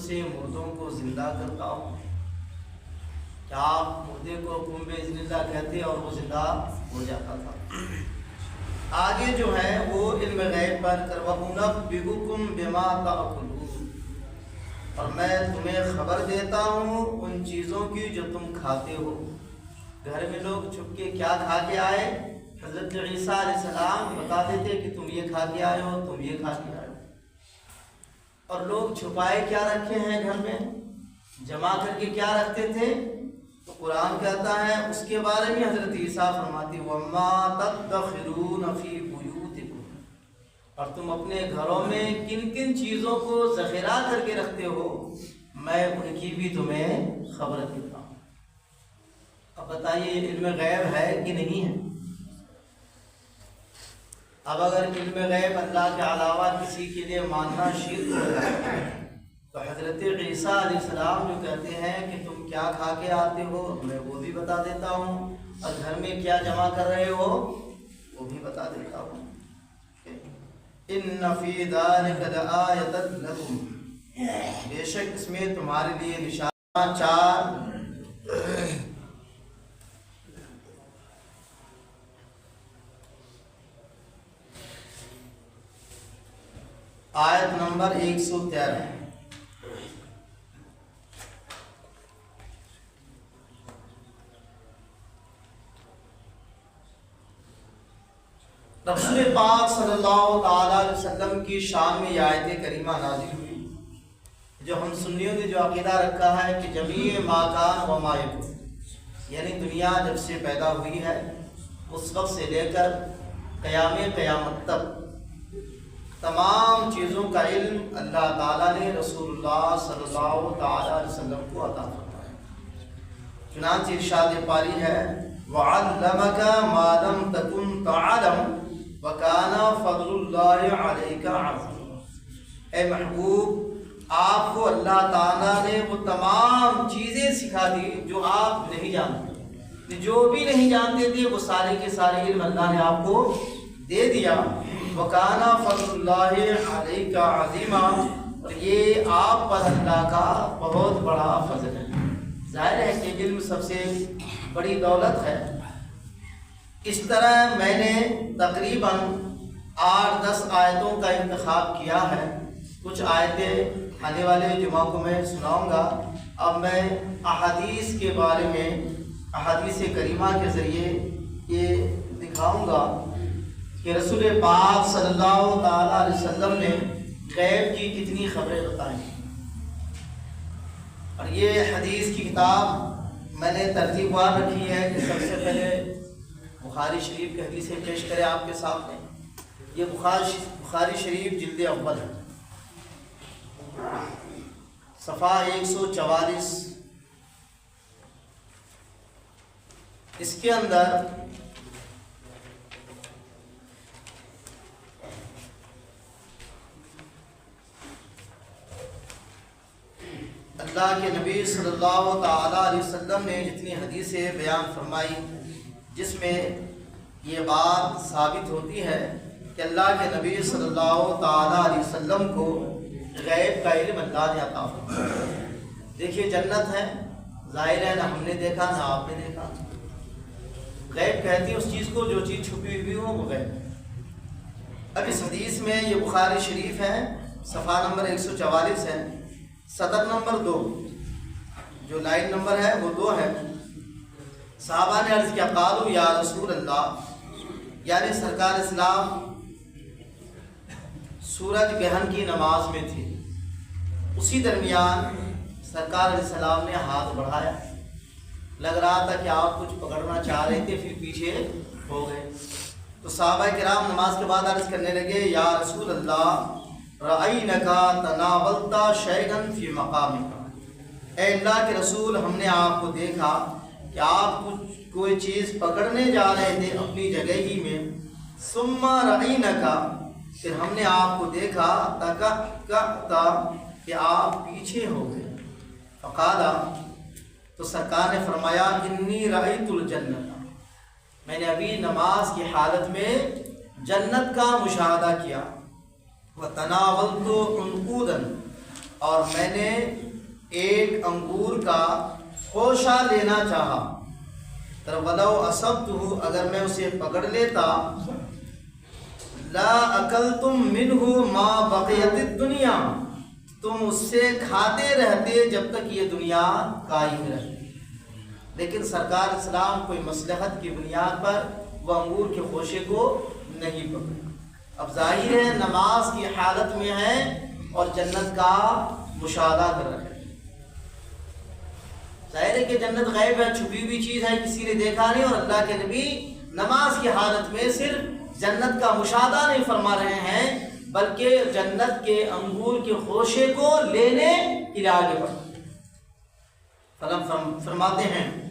سے مردوں کو زندہ کرتا ہوں؟ کیا آپ مردے کو قم باذن اللہ کہتے اور وہ زندہ ہو جاتا تھا؟ آگے جو ہے وہ علم غیب پر وَأُنَبِّئُكُم بِمَا تَأْكُلُونَ، اور میں تمہیں خبر دیتا ہوں ان چیزوں کی جو تم کھاتے ہو۔ گھر میں لوگ چھپ کے کیا کھا کے آئے، حضرت عیسیٰ علیہ السلام بتاتے تھے کہ تم یہ کھا کے آئے ہو، تم یہ کھا کے آئے ہو، اور لوگ چھپائے کیا رکھے ہیں گھر میں، جمع کر کے کیا رکھتے تھے؟ تو قرآن کہتا ہے اس کے بارے میں حضرت عیسیٰ فرماتی وَمَا تَدَّخِرُونَ فِي بُيُوتِكُمْ، اور تم اپنے گھروں میں کن کن چیزوں کو ذخیرہ کر کے رکھتے ہو، میں ان کی بھی تمہیں خبر دیتا ہوں۔ اب بتائیے یہ علم غیب ہے کہ نہیں ہے؟ اب اگر علم غیب اللہ کے علاوہ کسی کے لیے ماننا شرک ہو جاتا ہے تو حضرت عیسیٰ علیہ السلام جو کہتے ہیں کہ تم کیا کھا کے آتے ہو میں وہ بھی بتا دیتا ہوں، اور گھر میں کیا جمع کر رہے ہو وہ بھی بتا دیتا ہوں۔ ان فی ذلک لآیۃ لکم، بے شک اس میں تمہارے لیے نشان چار۔ آیت نمبر 113۔ رسول پاک صلی اللہ تعالی علیہ وسلم کی شان میں یہ آیت کریمہ نازل ہوئی، جو ہم سنیوں نے جو عقیدہ رکھا ہے کہ جمیع ما کان و ما یکون، یعنی دنیا جب سے پیدا ہوئی ہے اس وقت سے لے کر قیامت تک تمام چیزوں کا علم اللہ تعالیٰ نے رسول اللہ صلی اللہ تعالی علیہ وسلم کو عطا فرمایا۔ چنانچہ ارشاد پاری ہے وَعَلَّمَكَ مَا لَمْ تَكُنْ تَعْلَمُ وَكَانَ فَضْلُ اللَّهِ عَلَيْكَ عَظِيمًا، اے محبوب آپ کو اللہ تعالیٰ نے وہ تمام چیزیں سکھا دی جو آپ نہیں جانتے، جو بھی نہیں جانتے تھے وہ سارے کے سارے علم اللہ نے آپ کو دے دیا۔ وَكَانَ فَضْلُ اللَّهِ عَلَيْكَ عَظِيمًا، اور یہ آپ پر اللہ کا بہت بڑا فضل ہے۔ ظاہر ہے کہ علم سب سے بڑی دولت ہے۔ اس طرح میں نے تقریباً 8-10 آیتوں کا انتخاب کیا ہے، کچھ آیتیں آنے والے جمعہ کو میں سناؤں گا۔ اب میں احادیث کے بارے میں احادیث کریمہ کے ذریعے یہ دکھاؤں گا کہ رسول پاک صلی اللہ تعالی علیہ وسلم نے غیب کی کتنی خبریں بتائیں، اور یہ حدیث کی کتاب میں نے ترتیب وار رکھی ہے کہ سب سے پہلے بخاری شریف کی حدیثیں پیش کریں آپ کے سامنے۔ یہ بخاری شریف جلد اول ہے، صفحہ 144۔ اس کے اندر اللہ کے نبی صلی اللہ تعالی علیہ وسلم نے جتنی حدیثیں بیان فرمائی جس میں یہ بات ثابت ہوتی ہے کہ اللہ کے نبی صلی اللہ تعالی علیہ وسلم کو غیب کا علم اللہ نے عطا فرمایا۔ دیکھیے جنت ہے، ظاہر ہے نہ ہم نے دیکھا نہ آپ نے دیکھا، غیب کہتی ہے اس چیز کو جو چیز چھپی ہوئی ہو وہ غیب ہے۔ اب اس حدیث میں یہ بخاری شریف ہے، صفحہ نمبر 144 ہے، صدر نمبر 2، جو لائن نمبر ہے وہ 2 ہے۔ صحابہ نے عرض کیا قالوا یا رسول اللہ، یعنی سرکار اسلام سورج گرہن کی نماز میں تھی، اسی درمیان سرکار علیہ السلام نے ہاتھ بڑھایا، لگ رہا تھا کہ آپ کچھ پکڑنا چاہ رہے تھے پھر پیچھے ہو گئے۔ تو صحابہ کرام نماز کے بعد عرض کرنے لگے یا رسول اللہ رأینک تناولت شیئا فی مقامک، اے اللہ کے رسول ہم نے آپ کو دیکھا کہ آپ کوئی چیز پکڑنے جا رہے تھے اپنی جگہ ہی میں، ثم رأینک، پھر ہم نے آپ کو دیکھا تکعتا کہ آپ پیچھے ہو گئے، فقالا، تو سرکار نے فرمایا انی رأیت الجنت، میں نے ابھی نماز کی حالت میں جنت کا مشاہدہ کیا، وَتَنَاوَلْتُ عُنْقُودًا، اور میں نے ایک انگور کا خوشہ لینا چاہا، وَلَوْ أَصَبْتُهُ، اگر میں اسے پکڑ لیتا، لَا أَكَلْتُم مِّنْهُ مَا بَقِيَتِ الدُّنْيَا، تم اس سے کھاتے رہتے جب تک یہ دنیا قائم رہتی۔ لیکن سرکار اسلام کوئی مصلحت کی بنیاد پر وہ انگور کے خوشے کو نہیں پکڑے۔ اب ظاہر ہے نماز کی حالت میں ہے اور جنت کا مشاہدہ کر رہے ہیں۔ ظاہر ہے کہ جنت غیب ہے، چھپی ہوئی چیز ہے، کسی نے دیکھا نہیں، اور اللہ کے نبی نماز کی حالت میں صرف جنت کا مشاہدہ نہیں فرما رہے ہیں بلکہ جنت کے انگور کے خوشے کو لینے کے لیے آگے بڑھتے۔ فرماتے ہیں